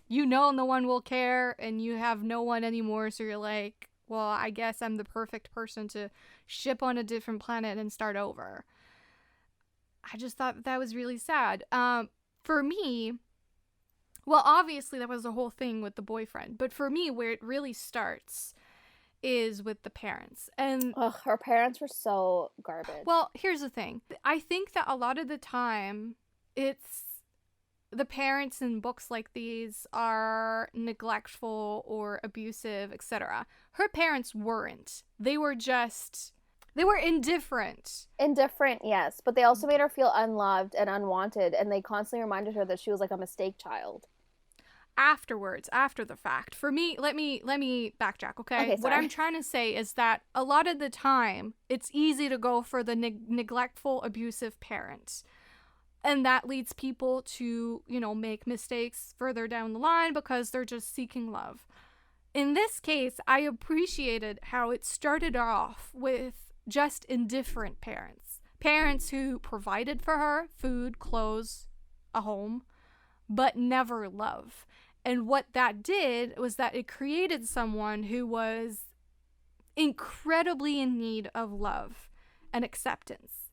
you know no one will care and you have no one anymore, so you're like, well, I guess I'm the perfect person to ship on a different planet and start over. I just thought that was really sad. For me, well, obviously that was the whole thing with the boyfriend, but for me, where it really starts is with the parents. And ugh, her parents were so garbage. well, here's the thing. I think that a lot of the time it's the parents in books like these are neglectful or abusive, etc. Her parents weren't. They were indifferent. Indifferent, yes, but they also made her feel unloved and unwanted, and they constantly reminded her that she was like a mistake child. Afterwards, after the fact. For me, let me backtrack, okay? What I'm trying to say is that a lot of the time it's easy to go for the neglectful, abusive parent. And that leads people to, make mistakes further down the line because they're just seeking love. In this case, I appreciated how it started off with just indifferent parents. Parents who provided for her food, clothes, a home, but never love. And what that did was that it created someone who was incredibly in need of love and acceptance.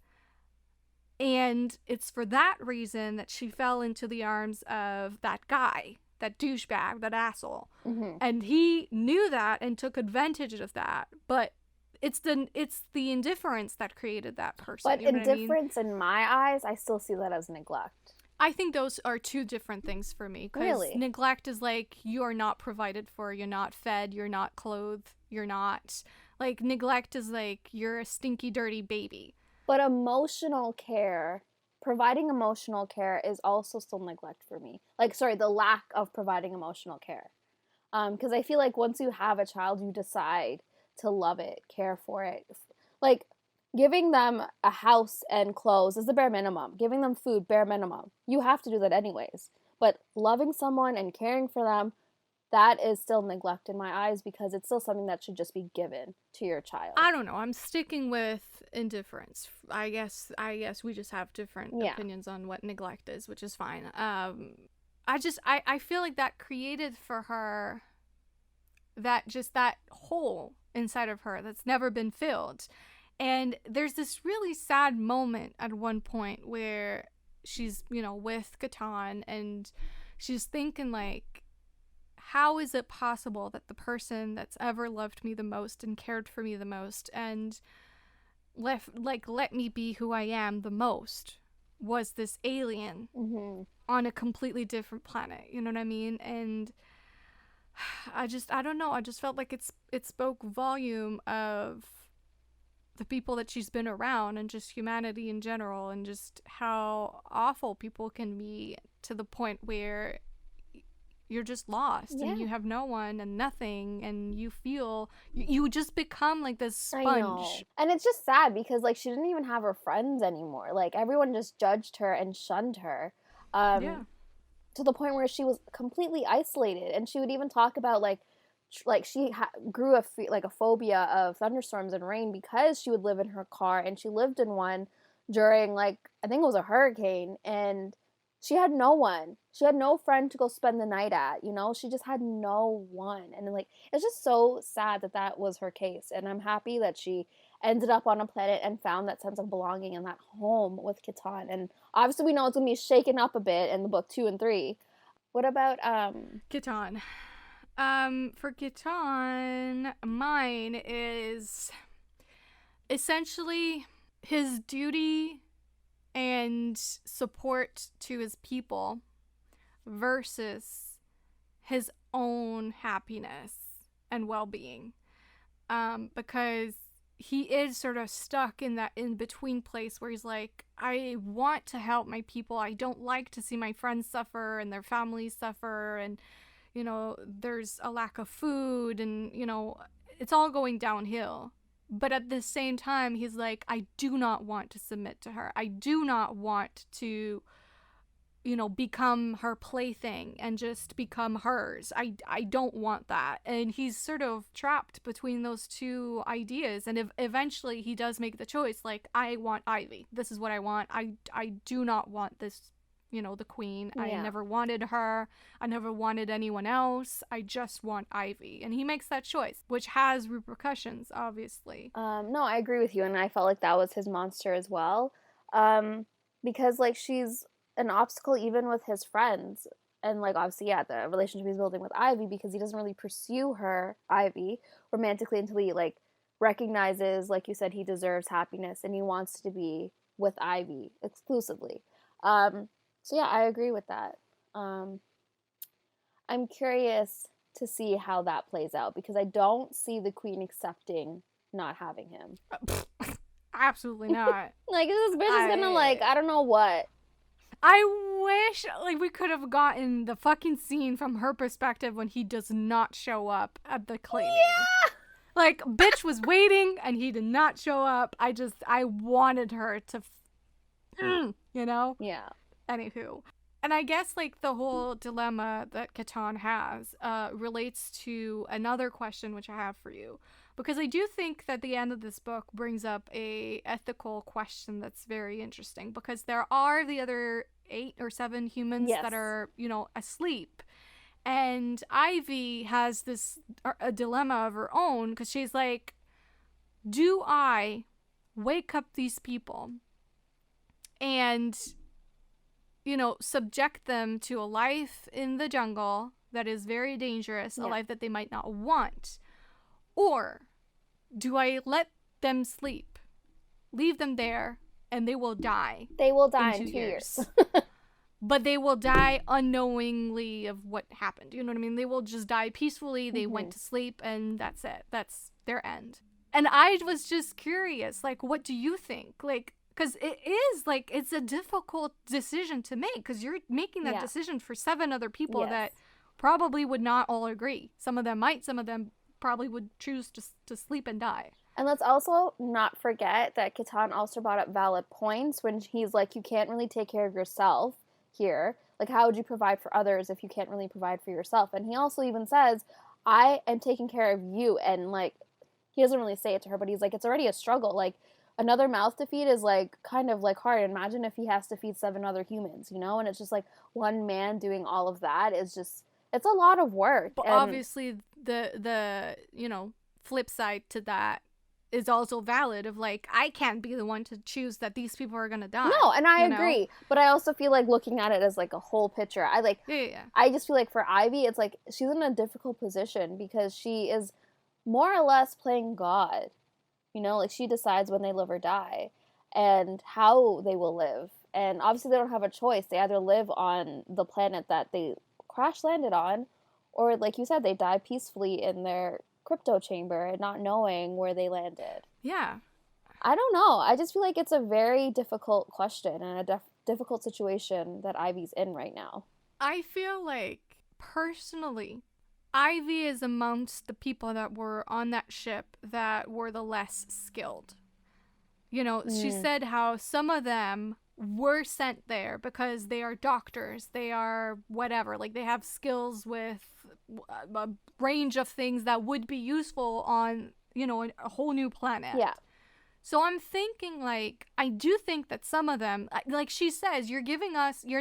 And it's for that reason that she fell into the arms of that guy, that douchebag, that asshole. Mm-hmm. And he knew that and took advantage of that. But it's the indifference that created that person. But indifference, in my eyes, I still see that as neglect. I think those are two different things for me. Really? Neglect is like you are not provided for, you're not fed, you're not clothed, you're not... Like, neglect is like you're a stinky, dirty baby. But emotional care, providing emotional care is also still neglect for me. The lack of providing emotional care. Because I feel like once you have a child, you decide to love it, care for it. Like, giving them a house and clothes is the bare minimum. Giving them food, bare minimum. You have to do that anyways. But loving someone and caring for them, that is still neglect in my eyes because it's still something that should just be given to your child. I don't know. I'm sticking with indifference. I guess we just have different opinions on what neglect is, which is fine. I feel like that created for her that hole inside of her that's never been filled. And there's this really sad moment at one point where she's, with Ketahn and she's thinking like, how is it possible that the person that's ever loved me the most and cared for me the most and let me be who I am the most was this alien on a completely different planet, you know what I mean? And I don't know, I just felt like it spoke volume of the people that she's been around and just humanity in general and just how awful people can be to the point where you're just lost and you have no one and nothing and you feel you just become like this sponge. I know. And it's just sad because she didn't even have her friends anymore. Everyone just judged her and shunned her to the point where she was completely isolated. And she would even talk about she grew a phobia of thunderstorms and rain because she would live in her car, and she lived in one during I think it was a hurricane, and she had no one. She had no friend to go spend the night at, She just had no one. And it's just so sad that was her case. And I'm happy that she ended up on a planet and found that sense of belonging and that home with Ketahn. And obviously we know it's going to be shaken up a bit in the book 2 and 3. What about Ketahn? For Ketahn, mine is essentially his duty and support to his people versus his own happiness and well-being, because he is sort of stuck in that in-between place where he's like, I want to help my people, I don't like to see my friends suffer and their families suffer, and there's a lack of food, and it's all going downhill. But at the same time, he's like, I do not want to submit to her. I do not want to, become her plaything and just become hers. I don't want that. And he's sort of trapped between those two ideas. And eventually he does make the choice, I want Ivy. This is what I want. I do not want this, the queen. Yeah. I never wanted her. I never wanted anyone else. I just want Ivy. And he makes that choice, which has repercussions, obviously. No, I agree with you, and I felt like that was his monster as well. Because like she's an obstacle even with his friends. And like obviously, yeah, the relationship he's building with Ivy, because he doesn't really pursue her, Ivy, romantically until he like recognizes, like you said, he deserves happiness and he wants to be with Ivy exclusively. So yeah, I agree with that. I'm curious to see how that plays out because I don't see the queen accepting not having him. Absolutely not. Like this bitch is gonna like I don't know what. I wish like we could have gotten the fucking scene from her perspective when he does not show up at the cleaning. Yeah. Like bitch was waiting and he did not show up. I wanted her to, Yeah. Anywho. And I guess like the whole dilemma that Ketahn has relates to another question which I have for you. Because I do think that the end of this book brings up a ethical question that's very interesting. Because there are the other 8 or 7 humans that are, asleep. And Ivy has a dilemma of her own. Because she's like, do I wake up these people and, subject them to a life in the jungle that is very dangerous, a life that they might not want? Or do I let them sleep, leave them there, and they will die? They will die in 2 years. But they will die unknowingly of what happened. You know what I mean? They will just die peacefully. They went to sleep, and that's it. That's their end. And I was just curious, like, what do you think? Like, because it is, like, it's a difficult decision to make, because you're making that decision for 7 other people that probably would not all agree. Some of them might, some of them probably would choose to sleep and die. And let's also not forget that Ketahn also brought up valid points when he's like, you can't really take care of yourself here. Like, how would you provide for others if you can't really provide for yourself? And he also even says, I am taking care of you. And, like, he doesn't really say it to her, but he's like, it's already a struggle. Like, another mouth to feed is, like, kind of, like, hard. Imagine if he has to feed 7 other humans, And it's just, like, one man doing all of that is just, it's a lot of work. But obviously, the flip side to that is also valid of like, I can't be the one to choose that these people are gonna die. No, and I agree. But I also feel like looking at it as like a whole picture. I just feel like for Ivy, it's like she's in a difficult position because she is more or less playing God. Like she decides when they live or die and how they will live. And obviously they don't have a choice. They either live on the planet that they crash landed on, or like you said, they die peacefully in their crypto chamber and not knowing where they landed. Yeah. I don't know. I just feel like it's a very difficult question and a difficult situation that Ivy's in right now. I feel like, personally, Ivy is amongst the people that were on that ship that were the less skilled. She said how some of them were sent there because they are doctors, they are whatever, like they have skills with a range of things that would be useful on, a whole new planet. Yeah. So I'm thinking, like, I do think that some of them, like she says, you're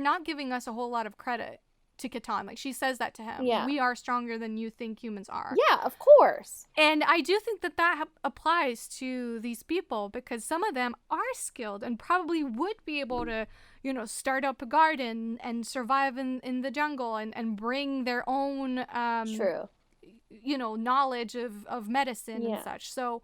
not giving us a whole lot of credit to Ketahn. Like, she says that to him. Yeah. We are stronger than you think humans are. Yeah, of course. And I do think that applies to these people because some of them are skilled and probably would be able to, start up a garden and survive in the jungle and bring their own, True. Knowledge of medicine and such. So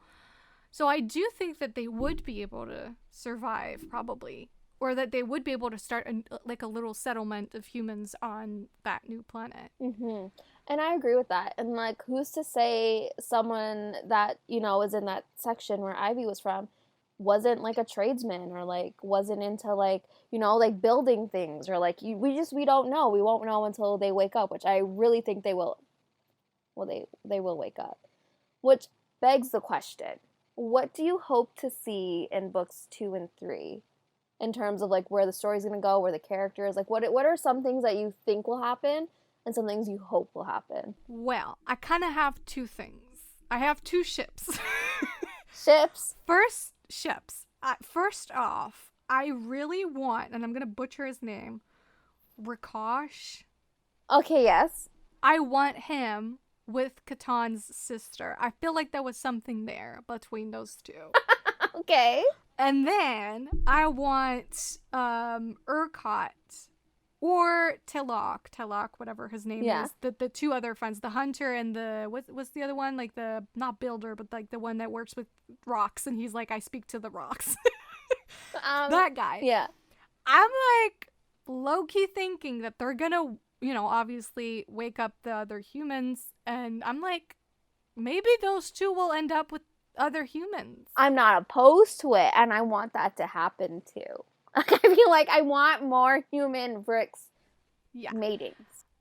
I do think that they would be able to survive probably. Or that they would be able to start a little settlement of humans on that new planet. Mm-hmm. And I agree with that. And, like, who's to say someone that, was in that section where Ivy was from wasn't, like, a tradesman or, like, wasn't into, like, like, building things or, like, we don't know. We won't know until they wake up, which I really think they will. Well, they will wake up. Which begs the question, what do you hope to see in books 2 and 3? In terms of, like, where the story's going to go, where the character is. Like, what are some things that you think will happen and some things you hope will happen? Well, I kind of have 2 things. I have 2 ships. Ships? First off, I really want, and I'm going to butcher his name, Rakosh. Okay, yes. I want him with Katahn's sister. I feel like there was something there between those two. Okay. And then I want Urquhart or Tilok, whatever his name is. The two other friends, the hunter and the what's the other one? Like the not builder, but like the one that works with rocks, and he's like, I speak to the rocks. That guy. Yeah. I'm like low-key thinking that they're gonna, obviously wake up the other humans, and I'm like, maybe those two will end up with other humans. I'm not opposed to it, and I want that to happen too. I feel like I want more human Vrix matings.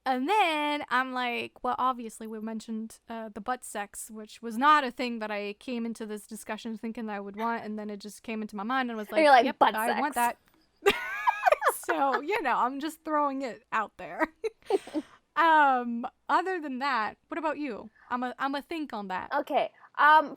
And then I'm like, well, obviously we mentioned the butt sex, which was not a thing that I came into this discussion thinking that I would want, and then it just came into my mind and was like, yep, butt sex. I want that. So, I'm just throwing it out there. Other than that, what about you? I'm a think on that. Okay.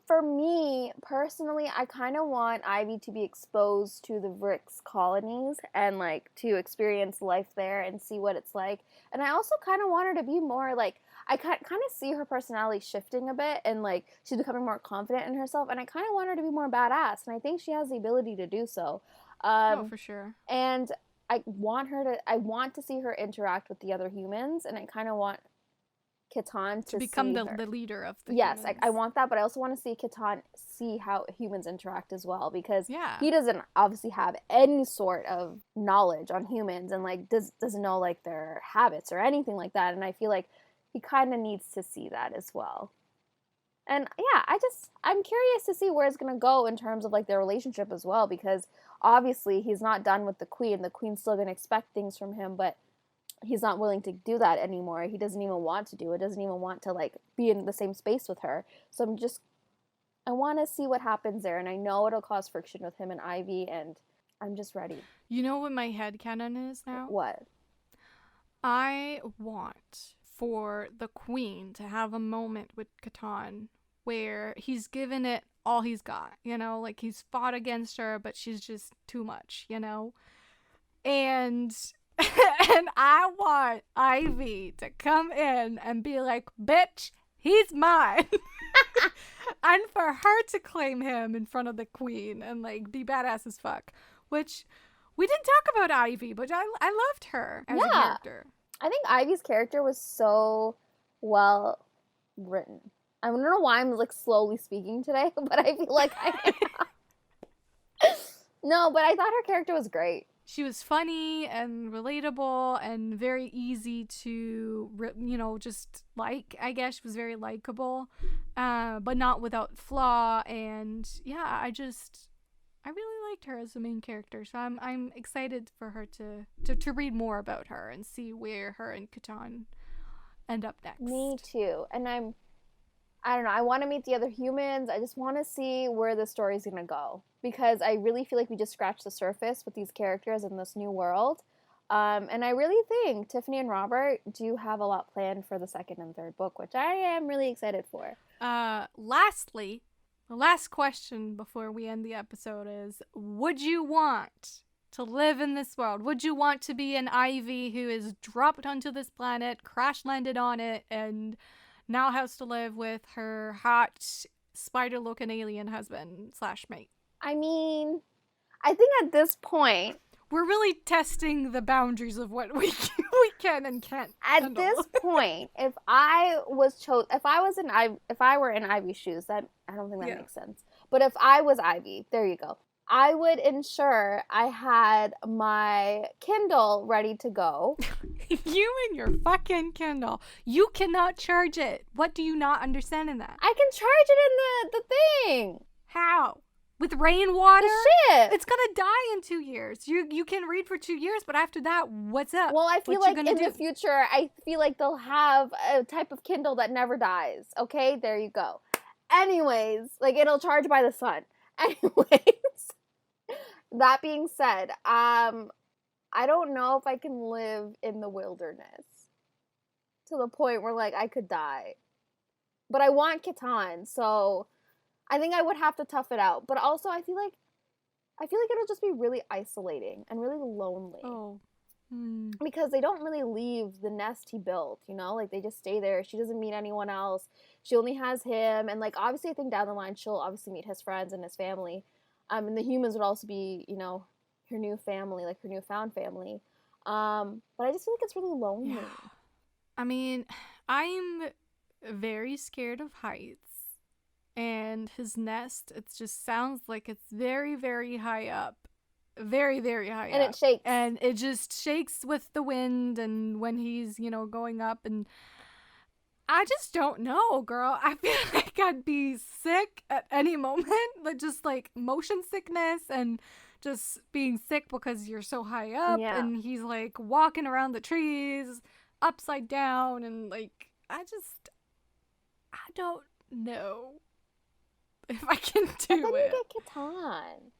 For me, personally, I kind of want Ivy to be exposed to the Vrix colonies and, like, to experience life there and see what it's like. And I also kind of want her to be more, like, I kind of see her personality shifting a bit and, like, she's becoming more confident in herself. And I kind of want her to be more badass. And I think she has the ability to do so. For sure. And I want to see her interact with the other humans. And I kind of want Ketahn to become the leader of the humans. Yes, I want that, but I also want to see Ketahn see how humans interact as well, because yeah, he doesn't obviously have any sort of knowledge on humans and like doesn't know like their habits or anything like that, and I feel like he kind of needs to see that as well. And yeah, I'm curious to see where it's going to go in terms of like their relationship as well, because obviously he's not done with the queen. The queen's still going to expect things from him, but he's not willing to do that anymore. He doesn't even want to do it. Doesn't even want to like be in the same space with her. So I want to see what happens there, and I know it'll cause friction with him and Ivy, and I'm just ready. You know what my headcanon is now? What? I want for the queen to have a moment with Ketahn where he's given it all he's got, like he's fought against her, but she's just too much, and I want Ivy to come in and be like, bitch, he's mine. And for her to claim him in front of the queen and like be badass as fuck, which we didn't talk about Ivy, but I loved her as a character. I think Ivy's character was so well written. I don't know why I'm like slowly speaking today, but I feel like No, but I thought her character was great. She was funny and relatable and very easy to, just like, I guess. She was very likable, but not without flaw. And yeah, I really liked her as the main character. So I'm excited for her to read more about her and see where her and Ketahn end up next. Me too. And I don't know, I want to meet the other humans. I just want to see where the story's going to go, because I really feel like we just scratched the surface with these characters in this new world. And I really think Tiffany and Robert do have a lot planned for the second and third book, which I am really excited for. Lastly, the last question before we end the episode is, would you want to live in this world? Would you want to be an Ivy who is dropped onto this planet, crash landed on it, and now has to live with her hot spider-looking alien husband / mate? I mean, I think at this point, we're really testing the boundaries of what we can and can't at handle. This point, if I were in Ivy's shoes, that I don't think that makes sense. But if I was Ivy, there you go, I would ensure I had my Kindle ready to go. You and your fucking Kindle. You cannot charge it. What do you not understand in that? I can charge it in the thing. How? With rainwater? Shit. It's gonna die in 2 years. You can read for 2 years, but after that, what's up? Well, I feel like in the future, I feel like they'll have a type of Kindle that never dies. Okay, there you go. Anyways, like it'll charge by the sun. Anyways, that being said, I don't know if I can live in the wilderness to the point where like I could die. But I want Ketahn, so I think I would have to tough it out. But also I feel like it'll just be really isolating and really lonely. Oh, Because they don't really leave the nest he built, you know? Like, they just stay there. She doesn't meet anyone else. She only has him. And, like, obviously, I think down the line, she'll obviously meet his friends and his family. And the humans would also be, you know, her new family, like her newfound family. But I just feel like it's really lonely. Yeah. I mean, I'm very scared of heights. And his nest, it just sounds like it's very, very high up. Very, very high up. And it shakes. And it just shakes with the wind and when he's, you know, going up. And I just don't know, girl. I feel like I'd be sick at any moment. Like, just like motion sickness and just being sick because you're so high up. Yeah. And he's like walking around the trees upside down. And like, I don't know if I can do but then it. you get Ketahn.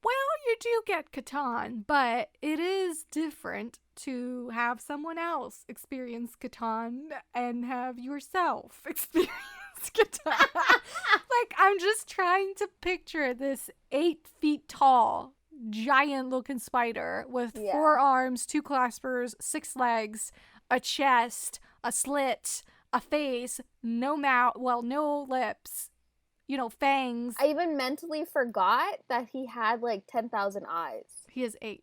Well, you do get Ketahn, but it is different to have someone else experience Ketahn and have yourself experience Ketahn. Like, I'm just trying to picture this 8 feet tall, giant looking spider with 4 arms, 2 claspers, 6 legs, a chest, a slit, a face, no mouth, well, no lips, you know, fangs. I even mentally forgot that he had like 10,000 eyes. He has 8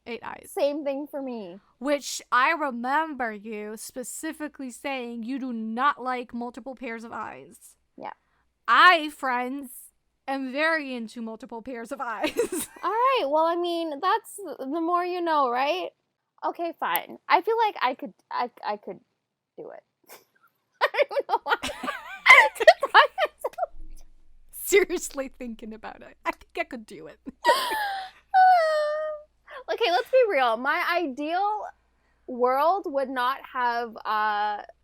eyes. Same thing for me. Which I remember you specifically saying you do not like multiple pairs of eyes. Yeah. I, friends, am very into multiple pairs of eyes. All right. Well, I mean, that's the more you know, right? Okay, fine. I feel like I could do it. I don't even know why. Seriously thinking about it. I think I could do it. Okay, let's be real. My ideal world would not have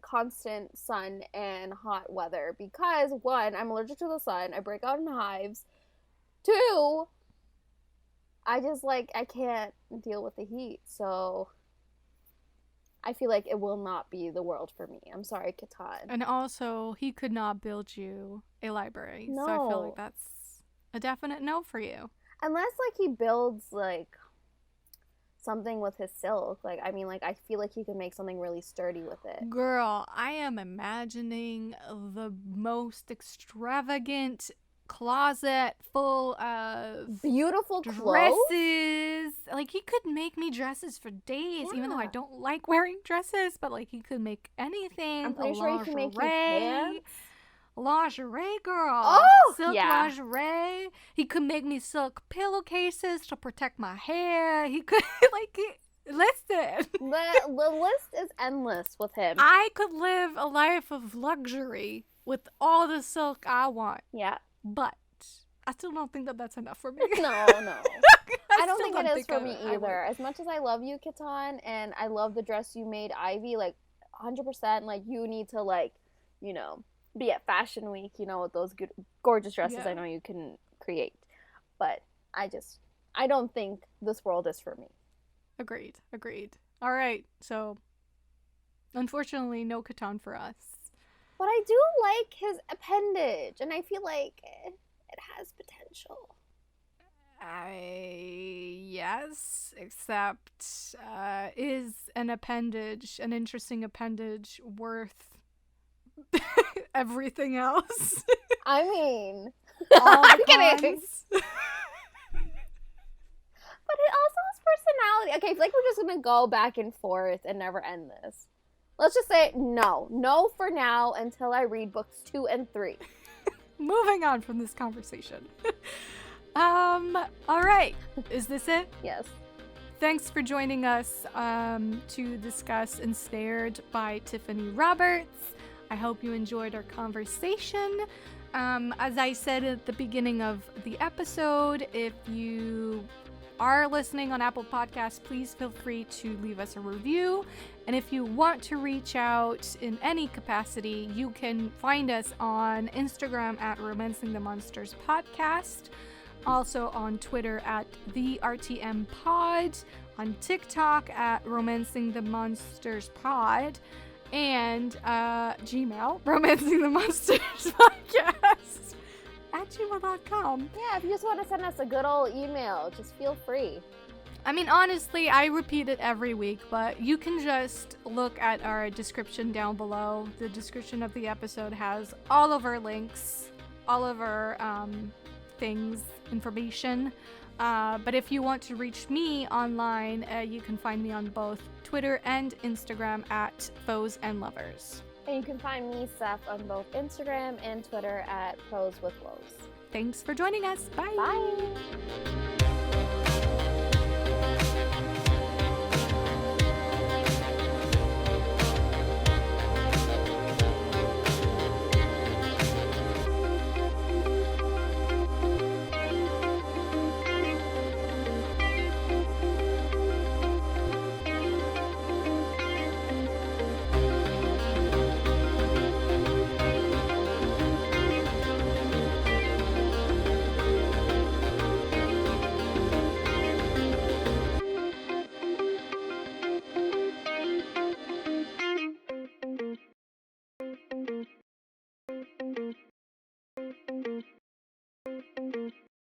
constant sun and hot weather because 1, I'm allergic to the sun. I break out in hives. 2, I can't deal with the heat. So I feel like it will not be the world for me. I'm sorry, Ketahn. And also, he could not build you a library. No. So I feel like that's a definite no for you. Unless, like, he builds, like, something with his silk. Like, I mean, like, I feel like he could make something really sturdy with it. Girl, I am imagining the most extravagant closet full of beautiful dresses. clothes. Like, he could make me dresses for days, Yeah. even though I don't like wearing dresses, but like, he could make anything. I'm pretty sure he can make you pants. Lingerie, girl. Oh, silk yeah. lingerie. He could make me silk pillowcases to protect my hair. He could, listen. The list is endless with him. I could live a life of luxury with all the silk I want. Yeah. But I still don't think that that's enough for me. No. I don't think it is for me either. As much as I love you, Ketahn, and I love the dress you made, Ivy, like, 100%, like, you need to, like, you know, be at Fashion Week, you know, with those good, gorgeous dresses I know you can create. But I don't think this world is for me. Agreed. All right, so unfortunately, no Ketahn for us. But I do like his appendage, and I feel like it has potential. Yes, except is an interesting appendage worth everything else? I mean, I'm kidding. But it also has personality. Okay, I feel like we're just gonna go back and forth and never end this. Let's just say no for now until I read books 2 and 3. Moving on from this conversation. All right. Is this it? Yes. Thanks for joining us to discuss Ensnared by Tiffany Roberts. I hope you enjoyed our conversation. As I said at the beginning of the episode, if you are listening on Apple Podcasts, please feel free to leave us a review. And if you want to reach out in any capacity, you can find us on Instagram at Romancing the Monsters Podcast. Also on Twitter at the RTM Pod, on TikTok at Romancing the Monsters Pod, and Gmail, Romancing the Monsters Podcast at gmail.com. Yeah, if you just want to send us a good old email, just feel free. I mean, honestly, I repeat it every week, but you can just look at our description down below. The description of the episode has all of our links, all of our things, information. But if you want to reach me online, you can find me on both Twitter and Instagram at Foes and Lovers. And you can find me, Steph, on both Instagram and Twitter at Pros with Woes. Thanks for joining us. Bye. Bye.